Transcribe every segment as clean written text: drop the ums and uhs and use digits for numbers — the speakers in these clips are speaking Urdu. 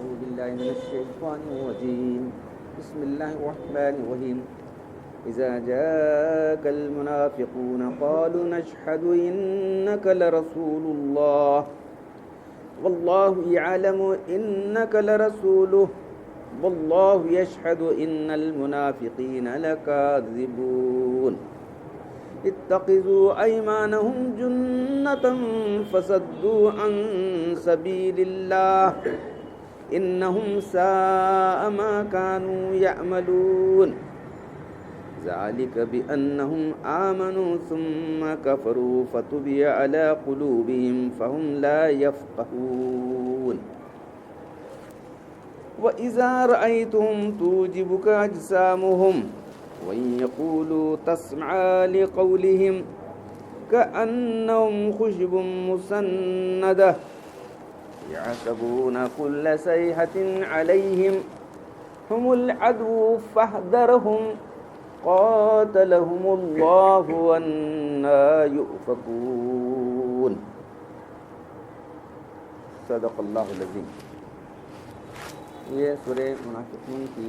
أعوذ بالله من الشيطان الرجيم بسم الله الرحمن الرحيم إذا جاءك المنافقون قالوا نشهد إنك لرسول الله والله يعلم إنك لرسوله والله يشهد إن المنافقين لكاذبون اتخذوا أيمانهم جنة فصدوا عن سبيل الله إنهم ساء ما كانوا يعملون ذلك بأنهم آمنوا ثم كفروا فطبع على قلوبهم فهم لا يفقهون وإذا رأيتهم تعجبك أجسامهم وإن يقولوا تسمع لقولهم كأنهم خشب مسندة يحسبون كل صيحة عليهم هم العدو فاحذرهم قاتلهم الله وأنى يؤفكون صدق اللہ العظیم۔ یہ سورہ منافقون کی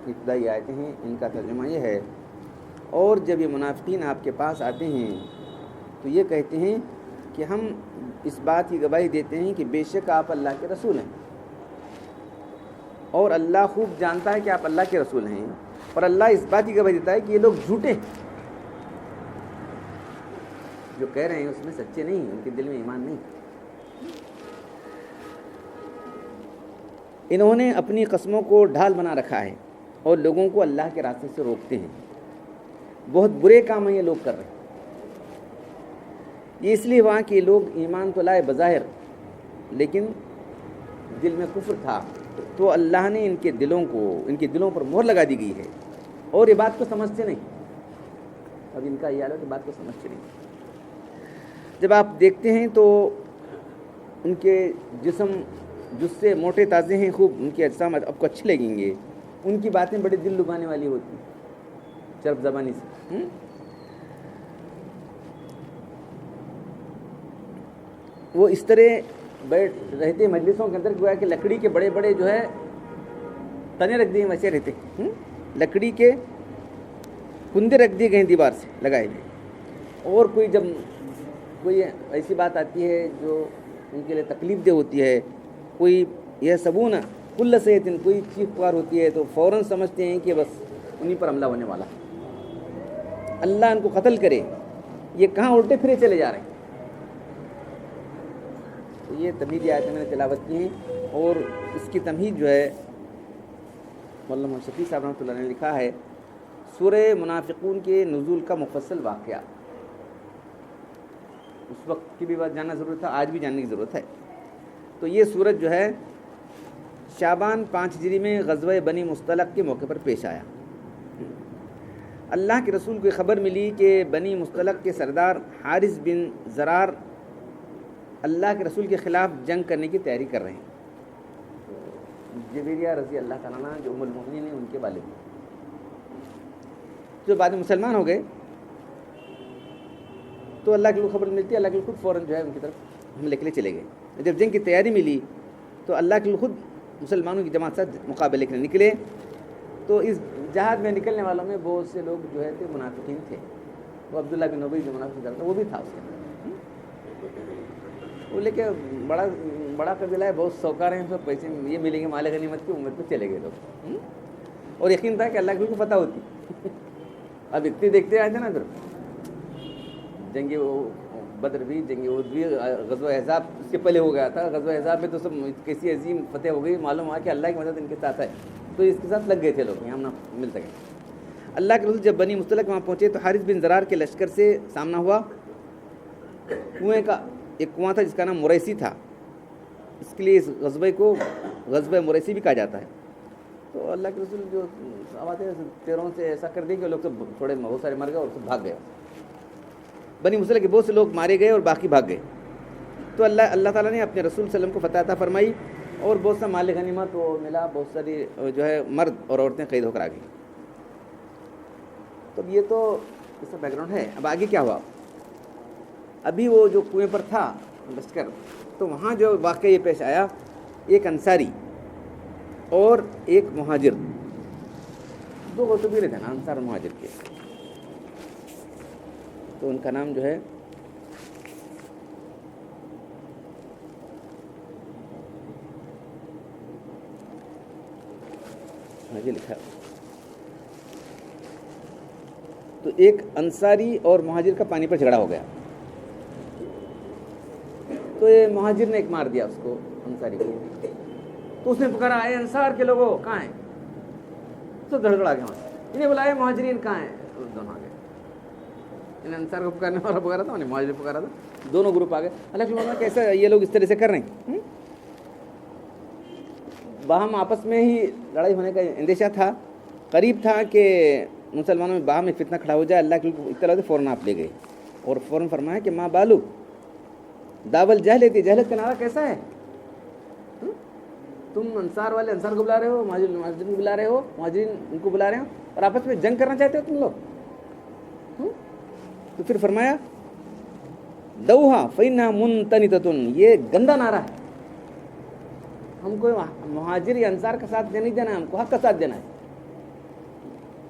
ابتدائی آیتیں ہیں، ان کا ترجمہ یہ ہے، اور جب یہ منافقین آپ کے پاس آتے ہیں تو یہ کہتے ہیں کہ ہم اس بات کی گواہی دیتے ہیں کہ بے شک آپ اللہ کے رسول ہیں، اور اللہ خوب جانتا ہے کہ آپ اللہ کے رسول ہیں، اور اللہ اس بات کی گواہی دیتا ہے کہ یہ لوگ جھوٹے ہیں، جو کہہ رہے ہیں اس میں سچے نہیں ہیں، ان کے دل میں ایمان نہیں۔ انہوں نے اپنی قسموں کو ڈھال بنا رکھا ہے اور لوگوں کو اللہ کے راستے سے روکتے ہیں۔ بہت برے کام ہیں یہ لوگ کر رہے ہیں۔ یہ اس لیے ہوا کہ یہ لوگ ایمان تو لائے بظاہر، لیکن دل میں کفر تھا، تو اللہ نے ان کے دلوں پر مہر لگا دی گئی ہے، اور یہ بات کو سمجھتے نہیں۔ اب ان کا یہ حال ہے کہ بات کو سمجھتے نہیں۔ جب آپ دیکھتے ہیں تو ان کے جسم جسے موٹے تازے ہیں، خوب ان کے اجسام آپ کو اچھے لگیں گے، ان کی باتیں بڑی دل لبھانے والی ہوتی ہیں چرب زبانی سے۔ وہ اس طرح بیٹھ رہتے مجلسوں کے اندر گویا کہ لکڑی کے بڑے بڑے جو ہے تنے رکھ دیے ویسے رہتے، لکڑی کے کندے رکھ دیے گئے دیوار سے لگائے ہوئے، اور جب کوئی ایسی بات آتی ہے جو ان کے لیے تکلیف دہ ہوتی ہے، کوئی یہ سبون کل صحت کوئی چیخ پکار ہوتی ہے، تو فوراً سمجھتے ہیں کہ بس انہی پر حملہ ہونے والا، اللہ ان کو قتل کرے، یہ کہاں الٹے پھرے چلے جا رہے ہیں۔ تو یہ تمہیدی آیتیں میں نے تلاوت کی ہیں، اور اس کی تمہید جو ہے مولانا محمد شفیع صاحب رحمۃ اللہ نے لکھا ہے، سورہ منافقون کے نزول کا مفصل واقعہ، اس وقت کی بھی بات جاننا ضرورت تھا، آج بھی جاننے کی ضرورت ہے۔ تو یہ سورت جو ہے شعبان 5 ہجری میں غزوہ بنی مصطلق کے موقع پر پیش آیا۔ اللہ کے رسول کو خبر ملی کہ بنی مصطلق کے سردار حارث بن زرار اللہ کے رسول کے خلاف جنگ کرنے کی تیاری کر رہے ہیں۔ جویریہ رضی اللہ تعالیٰ عنہ جو ام المؤمنین ہیں، ان کے والد ہیں، جو بعد میں مسلمان ہو گئے، تو اللہ کے خبر ملتی ہے، اللہ کے خود فوراً جو ہے ان کی طرف حملے کے لیے چلے گئے۔ جب جنگ کی تیاری ملی تو اللہ کے خود مسلمانوں کی جماعت سے مقابلے کے لیے نکلے، تو اس جہاد میں نکلنے والوں میں بہت سے لوگ جو ہے منافقین تھے۔ وہ عبداللہ بن ابی جو منافق تھا وہ بھی تھا اس کے اندر، وہ لے کے بڑا قبیلہ ہے، بہت سوکار ہیں، سب پیسے یہ ملیں گے، مال غنیمت کی امید پہ چلے گئے لوگ، اور یقین تھا کہ اللہ کے کو پتہ ہوتی۔ اب اتنے دیکھتے آئے تھے نا، ادھر جنگ بدر بھی، جنگ عہد بھی، غزوہ احزاب اس کے پہلے ہو گیا تھا۔ غزوہ احزاب میں تو سب کیسی عظیم فتح ہو گئی، معلوم ہوا کہ اللہ کی مدد ان کے ساتھ ہے، تو اس کے ساتھ لگ گئے تھے لوگ، یہاں نہ مل سکے۔ اللہ کے رسول جب بنی مصطلق وہاں پہنچے تو حارث بن زرار کے لشکر سے سامنا ہوا۔ کنویں کا ایک کنواں تھا جس کا نام مریسی تھا، اس کے لیے اس غزوے کو غزوہ مریسی بھی کہا جاتا ہے۔ تو اللہ کے رسول جو آواز ہے تیروں سے ایسا کر دیں کہ لوگ سب تھوڑے بہت سارے مر گئے اور سب بھاگ گئے۔ بنی مصطلق کے بہت سے لوگ مارے گئے اور باقی بھاگ گئے۔ تو اللہ تعالیٰ نے اپنے رسول صلی اللہ علیہ وسلم کو فتح عطا فرمائی، اور بہت سا مال غنیمت وہ ملا، بہت ساری جو ہے مرد اور عورتیں قید ہو کر آ گئی۔ تو یہ تو اس کا بیک گراؤنڈ ہے۔ اب آگے کیا ہوا؟ ابھی وہ جو کنویں پر تھا لشکر، تو وہاں جو واقعہ یہ پیش آیا ایک انصاری اور ایک مہاجر، دو قبیلے تھے نا انصار اور مہاجر کے، تو ان کا نام جو ہے یہ لکھا ہے، تو ایک انصاری اور مہاجر کا پانی پر جھگڑا ہو گیا، تو یہ مہاجر نے ایک مار دیا اس کو انصاری کو، تو اس نے پکارا اے انصار کے لوگوں کہاں ہیں، تو دھڑگڑا گیا وہاں، انہیں بلایا مہاجرین کہاں ہیں، دونوں آ گئے، انہیں انصار کو پکارنے والا پکارا تھا، انہیں مہاجر پکارا تھا، دونوں گروپ آ گئے۔ اللہ کے فرمان کیسا یہ لوگ اس طرح سے کر رہے ہیں، باہم آپس میں ہی لڑائی ہونے کا اندیشہ تھا، قریب تھا کہ مسلمانوں میں باہم میں فتنہ کھڑا ہو جائے، اللہ کی اطلاع سے فوراً آپ لے گئے اور فوراً فرمایا کہ ماں بالو داول جہلتی، جہلت کا نعرہ کیسا ہے، تم انصار والے انصار کو بلا رہے ہو، مہاجرین کو بلا رہے ہو، مہاجرین ان کو بلا رہے ہو اور آپس میں جنگ کرنا چاہتے ہو تم لوگ۔ تو پھر فرمایا دوہا فینہا منتنتتن، یہ گندا نعرہ ہے، ہم کو مہاجر یا انصار کا ساتھ نہیں دینا ہے، ہم کو حق کا ساتھ دینا ہے،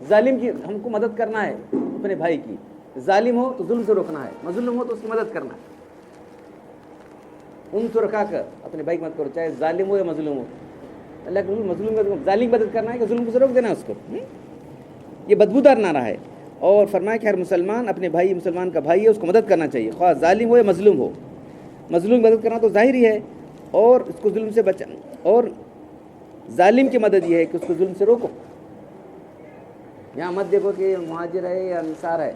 ظالم کی ہم کو مدد کرنا ہے، اپنے بھائی کی، ظالم ہو تو ظلم سے روکنا ہے، مظلوم ہو تو اس کی مدد کرنا ہے، ان سے رکھا کر اپنے بھائی کی مدد کرو، چاہے ظالم ہو یا مظلوم ہو، اللہ کے مظلوم کا ظالم مدد کرنا ہے کہ ظلم سے روک دینا ہے اس کو، یہ بدبودار نعرہ ہے۔ اور فرمایا کہ ہر مسلمان اپنے بھائی، مسلمان کا بھائی ہے، اس کو مدد کرنا چاہیے، خواہ ظالم ہو یا مظلوم ہو، مظلوم کی مدد کرنا تو ظاہر ہی ہے، اور اس کو ظلم سے بچانا، اور ظالم کی مدد یہ ہے کہ اس کو ظلم سے روکو، یہاں مت دیکھو کہ مہاجر ہے یا انصار ہے۔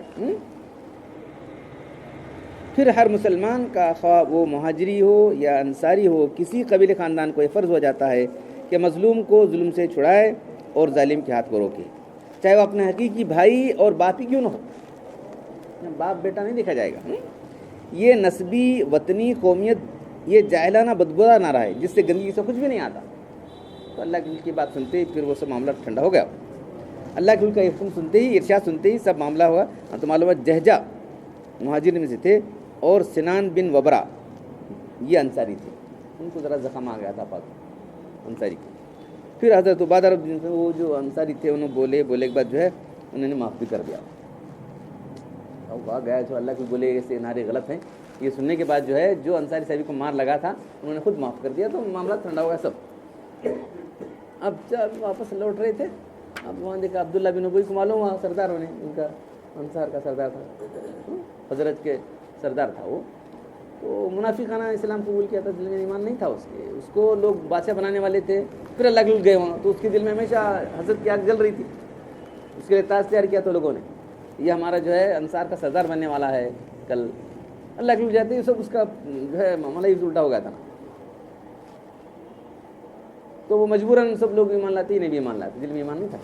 پھر ہر مسلمان کا خواہ وہ مہاجری ہو یا انصاری ہو، کسی قبیلے خاندان کو یہ فرض ہو جاتا ہے کہ مظلوم کو ظلم سے چھڑائے اور ظالم کے ہاتھ کو روکے، چاہے وہ اپنے حقیقی بھائی اور باپ ہی کیوں نہ ہو، باپ بیٹا نہیں دیکھا جائے گا۔ یہ نسبی، وطنی، قومیت، یہ جاہلانہ بدبودار نعرہ ہے جس سے گندگی سے کچھ بھی نہیں آتا۔ تو اللہ کی بات سنتے ہی پھر وہ سب معاملہ ٹھنڈا ہو گیا، اللہ کے کا حکم سنتے ہی، ارشاد سنتے ہی سب معاملہ ہوا۔ تو معلوم ہے جہجہ مہاجر میں سے تھے اور سنان بن وبرا یہ انصاری تھے، ان کو ذرا زخم آ گیا تھا پاک انصاری کو۔ پھر حضرت عبادہ رضی اللہ عنہ وہ جو انصاری تھے انہوں بولے کے بعد جو ہے انہوں نے معاف بھی کر دیا، اور کہا گیا جو اللہ کے بولے ایسے نعرے غلط ہیں، یہ سننے کے بعد جو ہے جو انصاری صاحب کو مار لگا تھا انہوں نے خود معاف کر دیا، تو معاملہ ٹھنڈا ہو گیا سب۔ اب جب واپس لوٹ رہے تھے، اب وہاں دیکھا عبداللہ بن ابی کو معلوم ہوا سردار ہونے، ان کا انصار کا سردار تھا، حضرت کے سردار تھا وہ، تو منافقانہ اسلام قبول کیا تھا، دل میں ایمان نہیں تھا اس کے، اس کو لوگ بادشاہ بنانے والے تھے، پھر اللہ کے گئے وہاں تو اس کے دل میں ہمیشہ حسد کی آگ جل رہی تھی، اس کے لیے تاج تیار کیا تو لوگوں نے، یہ ہمارا جو ہے انصار کا سردار بننے والا ہے کل، اللہ کے جاتے ہی سب اس کا جو ہے معاملہ ہی الٹا ہو گیا تھا، تو وہ مجبوراً سب لوگ ایمان لاتے ہی نہیں بھی ایمان لاتے، دل میں ایمان نہیں تھا،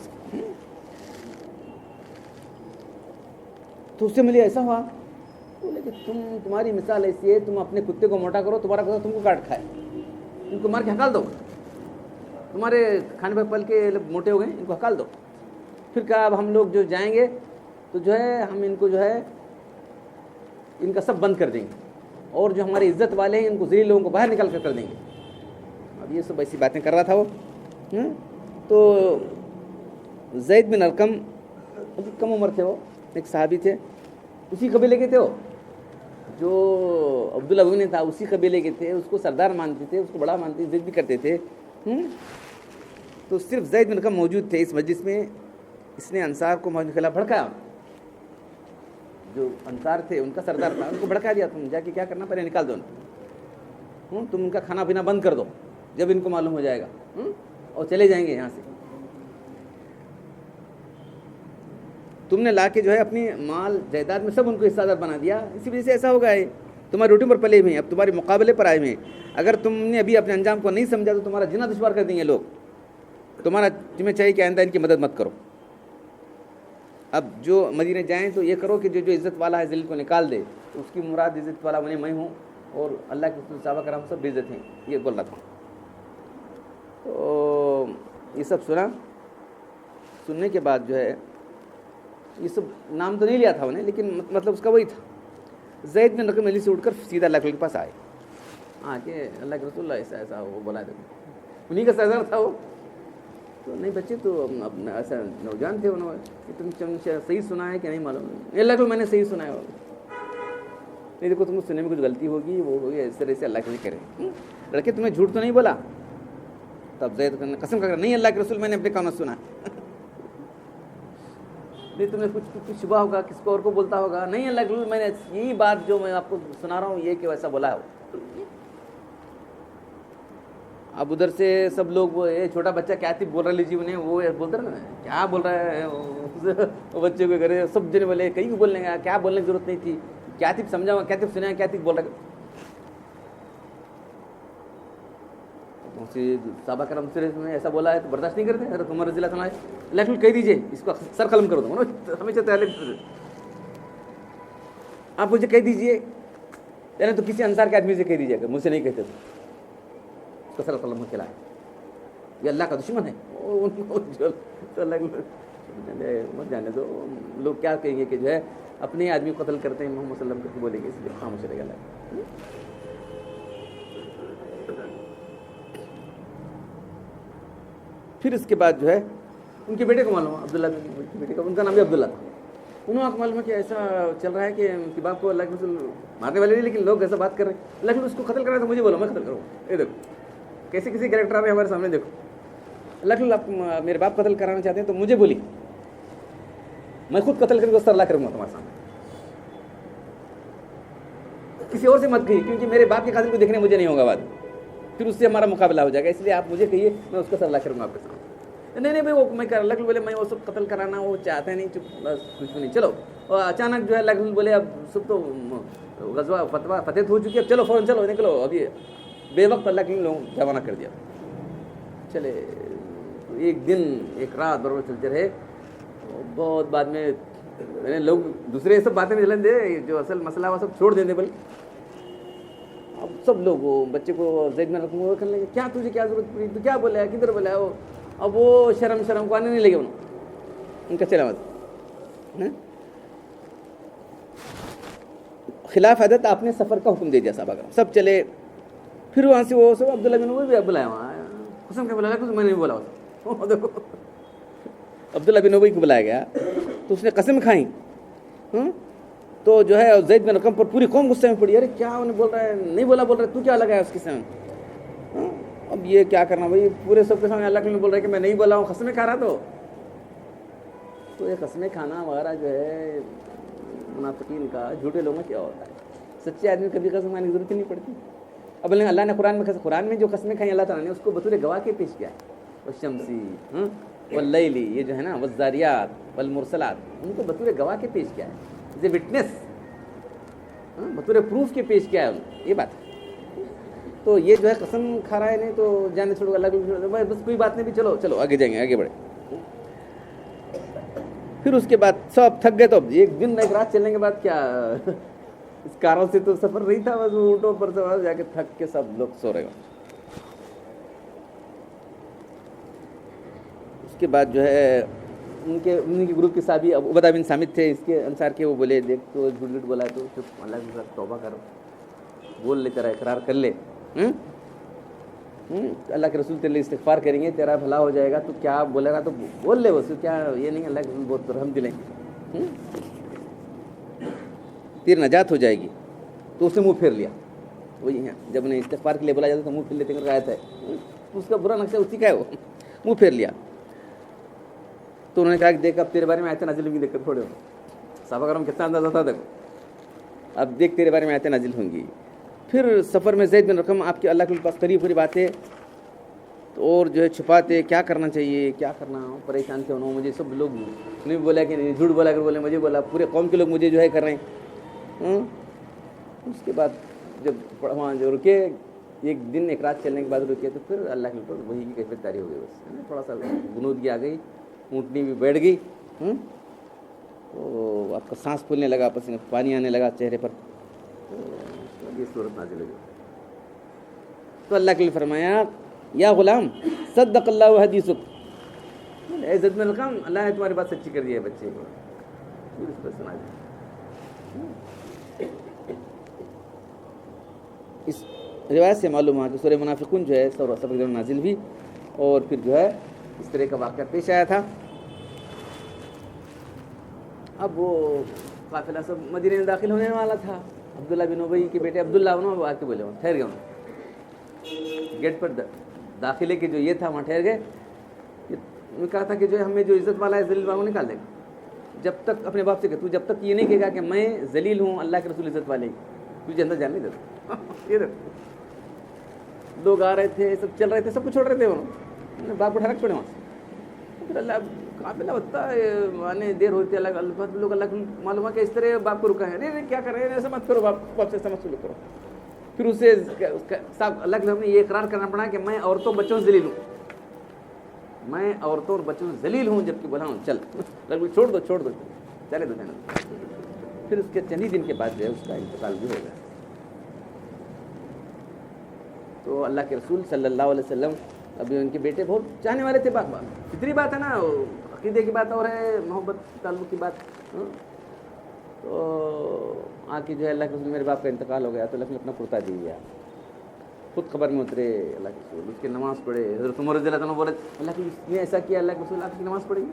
تو اس سے مجھے ایسا ہوا بولے کہ تمہاری مثال ایسی ہے، تم اپنے کتے کو موٹا کرو، تمہارا کتا تم کو کاٹ کھائے، ان کو مار کے ہکال دو، تمہارے کھانے پر پل کے موٹے ہو گئے ان کو ہکال دو۔ پھر کہا اب ہم لوگ جو جائیں گے تو جو ہے ہم ان کو جو ہے ان کا سب بند کر دیں گے، اور جو ہماری عزت والے ہیں ان کو ذلیل لوگوں کو باہر نکال کر دیں گے۔ اب یہ سب ایسی باتیں کر رہا تھا وہ، تو زید بن ارقم کم عمر تھے، وہ ایک صحابی تھے، اسی قبیلے کے تھے، وہ جو عبداللہ بن تھا اسی قبیلے کے تھے، اس کو سردار مانتے تھے، اس کو بڑا مانتے تھے، عزت بھی کرتے تھے، تو صرف زید بن ارقم موجود تھے اس مجلس میں، اس نے انصار کو کے خلاف بھڑکایا، جو انصار تھے ان کا سردار تھا، ان کو بھڑکا دیا، تم جا کے کیا کرنا پہلے نکال دو ان، تم ان کا کھانا پینا بند کر دو جب ان کو معلوم ہو جائے گا، اور چلے جائیں گے یہاں سے، تم نے لا کے جو ہے اپنی مال جائیداد میں سب ان کو حصہ دار بنا دیا، اسی وجہ سے ایسا ہوگا ہے، تمہاری روٹی پر پلے ہوئے ہیں، اب تمہارے مقابلے پر آئے ہوئے ہیں، اگر تم نے ابھی اپنے انجام کو نہیں سمجھا تو تمہارا جنا دشوار کر دیں گے لوگ، تمہیں چاہیے کہ آئندہ ان کی مدد مت کرو۔ اب جو مدینے جائیں تو یہ کرو کہ جو عزت والا ہے ذلیل کو نکال دے، تو اس کی مراد عزت والا میں ہوں، اور اللہ کے صحابہ کرام سب بے عزت ہیں، یہ بول رہا تھا۔ تو یہ سب سننے کے بعد جو ہے یہ سب نام تو نہیں لیا تھا انہیں، لیکن مطلب اس کا وہی تھا، زید بن ارقم علی سے اٹھ کر سیدھا اللہ کے پاس آئے، کہ اللہ کے رسول اللہ ایسا ایسا وہ بولا تھا، انہیں کا سردار تھا وہ. تو نہیں بچے تو ایسا نوجوان تھے, انہوں نے تم صحیح سنا ہے کہ نہیں معلوم, اللہ کو میں نے صحیح سنا ہے. نہیں دیکھو تم کو سننے میں کچھ غلطی ہوگی, وہ ہوگی, اس طرح سے اللہ کے لیے کرے. لڑکے تمہیں جھوٹ تو نہیں بولا؟ تب زید قسم کر نہیں اللہ کے رسول میں نے اپنے کانوں سنا. نہیں تمہیں کچھ شبہ ہوگا, کس کو اور کو بولتا ہوگا, نہیں اللہ کے رسول میں نے یہی بات جو میں آپ کو سنا رہا ہوں یہ کہ ویسا بولا ہے. اب ادھر سے سب لوگ وہ چھوٹا بچہ کیا تھی بول رہا لیجیے انہیں, وہ بولتا نا کیا بول رہا ہے بچے کو کرے, سب جنے بولے کہیں کو بولنے کا کیا بولنے کی ضرورت نہیں تھی, کیا تھی سمجھا, کیا تھی سنا, کیا تھی بول رہا. صحابہ کرام میں ایسا بولا ہے تو برداشت نہیں کرتے. حضرت عمر رضی اللہ عنہ لیکن کہہ دیجیے اس کو سر قلم کر دو, ہمیشہ تیار آپ مجھے کہہ دیجیے, یعنی تو کسی انصار کے آدمی سے کہہ دیجیے اگر مجھ سے نہیں کہتے تو سر قلم کھلا ہے, یہ اللہ کا دشمن ہے. مت جانے دو, لوگ کیا کہیں گے کہ جو ہے اپنے آدمی کو قتل کرتے ہیں محمد صلی اللہ علیہ وسلم کو بولیں گے, اس لیے خاموش رہے گا. پھر اس کے بعد جو ہے ان کے بیٹے کو معلوم ہے, عبداللہ کے بیٹے کا, ان کا نام بھی عبداللہ تھا. انہوں کو معلوم ہے کہ ایسا چل رہا ہے کہ ان کے باپ کو اللہ کے رسول مارنے والے نہیں, لیکن لوگ ایسا بات کر رہے ہیں, لیکن اس کو قتل کر رہا ہے تو مجھے بولو میں قتل کروں. یہ دیکھو کیسے کسی کریکٹر آ رہے ہیں ہمارے سامنے, دیکھو اللہ آپ میرے باپ قتل کرانا چاہتے ہیں تو مجھے بولی, میں خود قتل کر کے اس طرح کروں گا تمہارے سامنے, کسی اور سے مت کہیے, کیونکہ میرے باپ کے قاتل کو دیکھنے مجھے نہیں ہوگا بعد, پھر اس سے ہمارا مقابلہ ہو جائے گا, اس لیے آپ مجھے کہیے میں اس کا سر لا کروں گا آپ کے سامنے. نہیں بھائی وہ میں اللہ بولے میں وہ سب قتل کرانا وہ چاہتے نہیں, چپ بس کچھ بھی نہیں. چلو اور اچانک جو ہے اللہ بولے اب سب تو غزوہ فتح ہو چکی ہے, اب چلو فوراً چلو نکلو, ابھی بے وقت اللہ کے لوگ روانہ کر دیا. چلے ایک دن ایک رات برابر چلتے رہے, بہت بعد میں لوگ دوسرے سب باتیں میں جلن دے, جو اصل مسئلہ وہ سب چھوڑ دیں دے. بل اب سب لوگ وہ بچے کو زید میں رکھوں کرنے لگے, کیا تجھے کیا ضرورت پڑی, تو کیا بولا ہے, کدھر بولا ہے وہ. اب وہ شرم کو آنے نہیں لگے ان کا چلا مت. خلاف عادت آپ نے سفر کا حکم دے دیا صحابہ کرام, سب چلے. پھر وہاں سے وہ سب عبداللہ بن ابی بھی بلایا, وہاں قسم کے بلایا, کچھ میں نے بولا ہوتا. دیکھو عبداللہ بن ابی کو بلایا گیا تو اس نے قسم کھائی, تو جو ہے زید بن رقم پر پوری قوم غصے میں پڑی, ارے کیا انہیں بول رہا ہے, نہیں بولا بول رہا ہے, تو کیا لگا ہے اس کے سامنے. اب یہ کیا کرنا بھائی, پورے سب کے سامنے اللہ کے لیے بول رہا ہے کہ میں نہیں بولا ہوں, قسمیں کھا رہا. تو یہ قسمیں کھانا وغیرہ جو ہے منافقین کا, جھوٹے لوگوں میں کیا ہوتا ہے. سچے آدمی کبھی قسم کھانے کی ضرورت ہی نہیں پڑتی. اب اللہ نے قرآن میں جو قسمیں کھائیں اللہ تعالیٰ نے اس کو بطور گواہ کے پیش کیا ہے. والشمسی واللیلی, یہ جو ہے نا, والذاریات والمرسلات, ان کو بطور گواہ کے پیش کیا ہے, ایز اے وٹنس, بطور پروف کے پیش کیا ہے. یہ بات ہے. تو یہ جو ہے قسم کھا رہا ہے, نہیں تو جانے چھوڑو, اللہ کو بس کوئی بات نہیں بھی, چلو چلو آگے جائیں گے, آگے بڑھے. پھر اس کے بعد سب تھک گئے, تو ایک دن ایک رات چلنے کے بعد کیا اس کاروں سے تو سفر نہیں تھا, بس اونٹوں پر سوار جا کے تھک کے سب لوگ سو رہے گا. اس کے بعد جو ہے ان کے گروپ کے صحابی عبادہ بن صامت تھے, اس کے انصار کے, وہ بولے دیکھ تو جھوٹ جھوٹ بولا تو چپ, اللہ کے ساتھ توبہ کرو, بول لے, تیرا اقرار کر لے, اللہ کے رسول تیرے لیے استغفار کریں گے, تیرا بھلا ہو جائے گا, تو کیا بولے گا تو بول لے, بس کیا یہ نہیں, اللہ کے رسول بہت رحم دلیں گے, تیری نجات ہو جائے گی. تو اس نے منہ پھیر لیا. وہی ہے جب انہیں استغفار کے لیے بولا جاتا تو منہ پھیر لیتے ہیں, آیت ہے, اس کا برا نقشہ اسی کا ہے, وہ منہ پھیر لیا. تو انہوں نے کہا کہ دیکھ اب تیرے بارے میں آیتیں نازل ہوں گی, دیکھ کر تھوڑے صحابہ کرام کتنا اندازہ تھا, دیکھو اب دیکھ تیرے بارے میں آیتیں نازل ہوں گی. پھر سفر میں زید بن رقم آپ کے اللہ کے پاس قریب قریب آتے, اور جو ہے چھپاتے, کیا کرنا چاہیے, کیا کرنا, پریشان تھے انہوں. مجھے سب لوگ نہیں بولا کہ جھوٹ بولا کر بولے, مجھے بولا, پورے قوم کے لوگ مجھے جو ہے کر رہے ہیں. اس کے بعد جب وہاں جو رکے, ایک دن ایک رات چلنے کے بعد رکے, تو پھر اللہ کے اوپر وہی کی کیفیت طاری ہو گئی. بس تھوڑا سا غنودگی آ گئی, اونٹنی بھی بیٹھ گئی, تو آپ کا سانس پھولنے لگا, آپس میں پانی آنے لگا چہرے پر, تو یہ صورت نازل ہو گئی. تو اللہ کے لیے فرمایا, یا غلام صدق اللہ حدیثک, اے عزت میں رقم, اللہ نے تمہاری بات سچی کر دی ہے بچے کو. اس پر سنا دیا. اس روایت سے معلوم ہوا کہ سورہ منافقون جو ہے سورہ سبق نازل بھی اور پھر جو ہے اس طرح کا واقعہ پیش آیا تھا. اب وہ قافلہ سب مدینے میں داخل ہونے والا تھا. عبداللہ بن ابی کے بیٹے عبداللہ انہوں آ کے بولے وہاں ٹھہر گئے. انہوں گیٹ پر داخلے کے جو یہ تھا وہاں ٹھہر گئے. نے کہا تھا کہ جو ہے ہمیں جو عزت والا ہے ذلیل والا وہ نکال دے گا. جب تک اپنے باپ سے کہ تو جب تک یہ نہیں کہے گا کہ میں ذلیل ہوں اللہ کے رسول عزت والے تجھے اندر جان نہیں دیتا. یہ دیکھو لوگ آ رہے تھے, سب چل رہے تھے, سب کچھ چھوڑ رہے تھے. انہوں نے باپ کو ٹھڑک پڑے وہاں سے. پھر اللہ قافلہ ہوتا ہے آنے دیر ہوتی ہے. لوگ اللہ کو معلوم ہے کہ اس طرح باپ کو رکا ہے. نہیں کیا کر رہے ہیں, ایسا مت کرو, باپ سے سمجھ سلوک کرو. پھر اسے صاحب اللہ کے ہم نے یہ اقرار کرنا پڑا کہ میں عورتوں بچوں سے ذلیل ہوں, میں عورتوں اور بچوں سے ذلیل ہوں. جبکہ بولا ہوں چل چھوڑ دو چلے دو جانا. پھر اس کے چند ہی دن کے بعد جو ہے اس کا انتقال بھی ہو گیا. تو اللہ کے رسول صلی اللہ علیہ وسلم ابھی ان کے بیٹے بہت چاہنے والے تھے. فطری بات ہے نا, عقیدے کی بات اور ہے, محبت تعلق کی بات. تو آ کے جو ہے اللہ کے رسول میرے باپ کا انتقال ہو گیا تو اللہ نے اپنا کرتا دے دیا. خود خبر میں اترے اللہ کے رسول, اس کی نماز پڑھے. حضرت عمر رضی اللہ عنہ بولے اللہ کے نے ایسا کیا, اللہ کے رسول آپ اس کی نماز پڑھیں گے,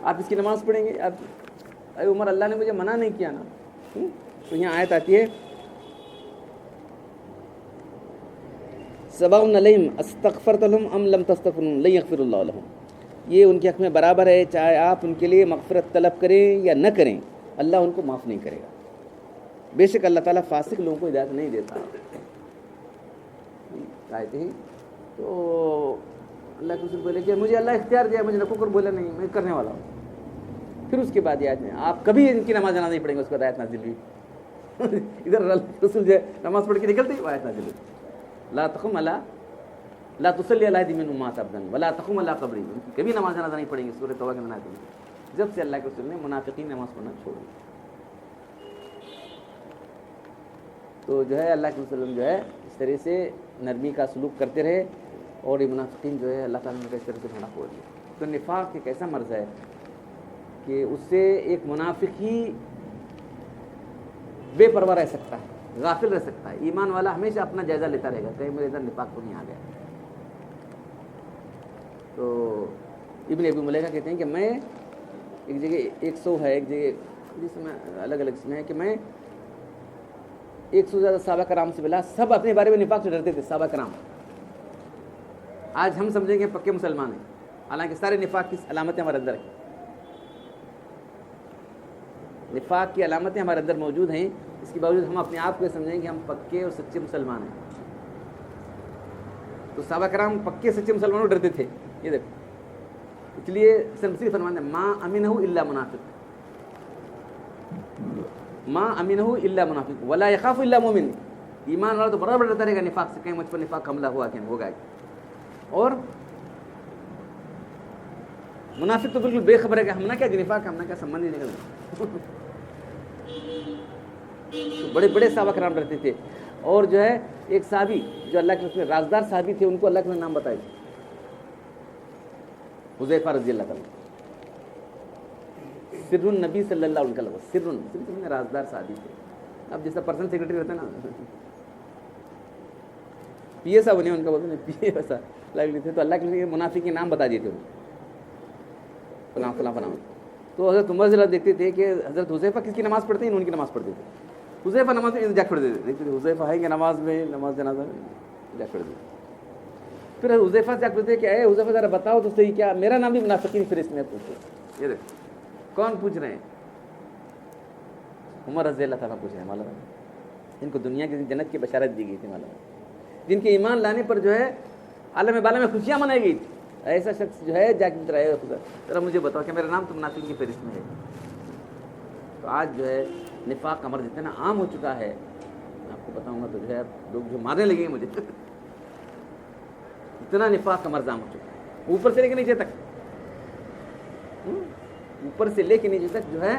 آپ اس کی نماز پڑھیں گے. آپ ارے عمر اللہ نے مجھے منع نہیں کیا نا. تو یہاں آیت آتی ہے سواء علیہم استغفرت لہم ام لم تستغفر لہم لن یغفر اللہ لہم. یہ ان کے حق میں برابر ہے, چاہے آپ ان کے لیے مغفرت طلب کریں یا نہ کریں, اللہ ان کو معاف نہیں کرے گا. بے شک اللہ تعالیٰ فاسق لوگوں کو ہدایت نہیں دیتا. آئے ہی تو اللہ کے رسول بولے کہ مجھے اللہ اختیار دیا, مجھے نہ کر بولا نہیں, میں کرنے والا ہوں. پھر اس کے بعد یہ آیت میں آپ کبھی ان کی نماز جانا نہیں پڑیں گے. اس کے بعد آیت نازل ہوئی. ادھر رسول جو ہے نماز پڑھ کے نکلتے ہی آیت نازل ہوئی لا تقم علی لا تصلی علی احد منهم مات ابدا ولا تقم علی قبری. ان کی کبھی نماز جنازہ نہیں پڑھیں گے. سورۃ توبہ کے اندر آیت ہے. جب سے اللہ کے رسول نے منافقین نماز پڑھنا چھوڑ دیا تو جو ہے اللہ کے رسول جو ہے اس طرح سے نرمی کا سلوک کرتے رہے. اور یہ منافقین جو ہے اللہ تعالیٰ نے اس طرح سے بھڑا کھول دیا. تو نفاق ایک ایسا مرض ہے کہ اس سے ایک منافق ہی بے پرواہ رہ سکتا ہے, غافل رہ سکتا ہے. ایمان والا ہمیشہ اپنا جائزہ لیتا رہے گا کہیں میرے ادھر نفاق تو نہیں آ گیا. تو ابن ابی ملیکہ کہتے ہیں کہ میں ایک جگہ 100 ہے, ایک جگہ جس میں الگ الگ میں ہے کہ میں 100 سے زیادہ صحابہ کرام سے ملا, سب اپنے بارے میں نفاق سے ڈرتے تھے. صحابہ کرام آج ہم سمجھیں گے پکے مسلمان ہیں, حالانکہ سارے نفاق کی علامتیں ہمارے اندر ہیں. نفاق کی علامتیں ہمارے اندر موجود ہیں, اس کے باوجود ہم اپنے آپ کو یہ سمجھیں کہ ہم پکے اور سچے مسلمان ہیں. تو صحابہ کرام پکے سچے مسلمانوں ڈرتے تھے. یہ دیکھو اس لیے صرف فرماتے ہیں ما امنہ الا منافق, ما امنہ الا منافق ولا یخاف الا مومن. ایمان والا تو برابر ڈرتا رہے گا نفاق سے, کہیں مجھ پر نفاق حملہ ہوا کہ ہوگا. اور منافق تو بالکل بے خبر ہے کہ ہم نہ کیا نفاق, ہم نہ کیا سمبند ہی نکل. بڑے بڑے صحابہ کرام ڈرتے تھے. اور جو ہے ایک صحابی جو اللہ کے رسول رازدار صحابی تھے, ان کو اللہ کے نام بتائے تھے, حذیفہ رضی اللہ عنہ. سر النبی صلی اللہ علیہ وسلم, سر رازدار صحابی تھے. اب جیسا پرسنل سیکرٹری رہتا ہے نا, پی اے صاحب بنے ان کا بولتے ہیں پی اے ایسا لگتے تھے. تو اللہ کے لیے منافق کے نام بتا دیے تھے, فلاں فلاں فلاں. تو حضرت عمر رضی اللہ دیکھتے تھے کہ حضرت حذیفہ کس کی نماز پڑھتے ہیں, ان کی نماز پڑھتے تھے. حذیفہ نماز میں جا پڑھتے تھے, دیکھتے تھے حذیفہ ہے کہ نماز میں, نماز جنازہ میں جا پڑھتے تھے. پھر حذیفہ سے پوچھتے کہ اے حذیفہ ذرا بتاؤ تو صحیح, کیا میرا نام بھی منافقین فہرست میں پوچھتے. یہ دیکھو کون پوچھ رہے ہیں, عمر رضی اللہ تعالیٰ پوچھ رہے ہیں. معلوم ہے ان کو دنیا کی جنت کی بشارت دی گئی تھی, معلوم ہے جن کے ایمان لانے پر جو ہے عالم بالا میں خوشیاں منائی گئی تھی. ایسا شخص جو ہے جا کے پوچھ رہا ہے خدا ذرا مجھے بتاؤ کہ میرا نام تو منافقین کی فہرست میں ہے. تو آج جو ہے نفاق کا مرض اتنا عام ہو چکا ہے, آپ کو بتاؤں گا تو جو ہے لوگ جو مارنے لگے ہیں مجھے, اتنا نفاق کا مرض عام ہو چکا ہے. اوپر سے لے کے نیچے تک, اوپر سے لے کے نیچے تک جو ہے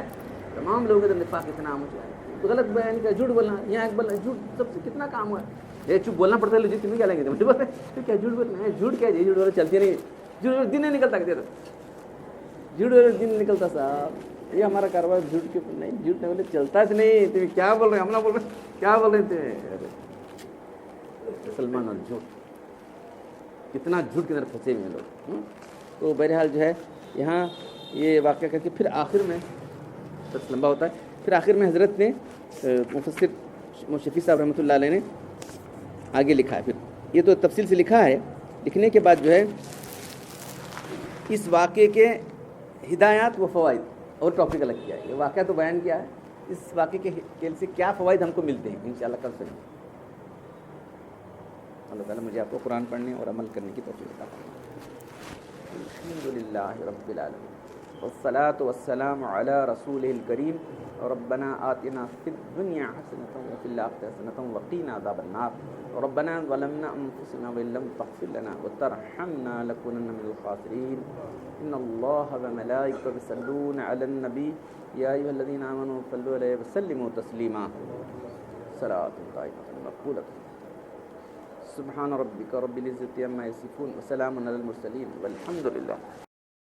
تمام لوگوں کا نفاق اتنا عام ہو چکا ہے. غلط بیان کا, جھوٹ بولنا, یہاں ایک بولنا, جھوٹ سب سے کتنا کام ہوا ہے. یہ چپ بولنا پڑتا ہے, تمہیں کیا لگے مجھے بولے کیا جھوٹ بولنا ہے, جھوٹ کیا ہے, جھوٹ بولنا چلتی نہیں, جھوٹ دن نہیں نکلتا, جھوٹ دن نہیں نکلتا صاحب. یہ ہمارا کاروبار جھوٹ کے نہیں, جھوٹ نہیں بولے چلتا ہے نہیں. تم کیا بول رہے ہیں, ہم نہ بول رہے, کیا بول رہے تھے. سلمان اور جھوٹ کتنا جھوٹ کے اندر پھنسے ہوئے ہیں لوگ. تو بہرحال جو ہے یہاں یہ واقعہ کر کے پھر آخر میں بس لمبا ہوتا ہے. پھر آخر میں حضرت نے مفسر شفیع صاحب رحمۃ اللہ علیہ نے آگے لکھا ہے. پھر یہ تو تفصیل سے لکھا ہے. لکھنے کے بعد جو ہے اس واقعے کے ہدایات و فوائد اور ٹاپک الگ کیا ہے. یہ واقعہ تو بیان کیا ہے, اس واقعے کے سے کیا فوائد ہم کو ملتے ہیں انشاءاللہ کل سنیں. اللہ تعالیٰ مجھے آپ کو قرآن پڑھنے اور عمل کرنے کی توفیق عطا فرمائے. الحمدللہ رب العالمین والصلاة والسلام علی رسولہ الکریم. ربنا آتنا فی الدنیا حسنۃ وفی الآخرۃ حسنۃ وقنا عذاب النار. ربنا ظلمنا انفسنا وان لم تغفر لنا وترحمنا لنكونن من الخاسرین. ان اللہ وملائکته یصلون علی النبی یا ایھا الذین آمنوا صلوا علیہ وسلموا تسلیما. صلاۃ قائمۃ مقبولۃ. سبحان ربک رب العزة عما یصفون وسلام علی المرسلین والحمد للہ.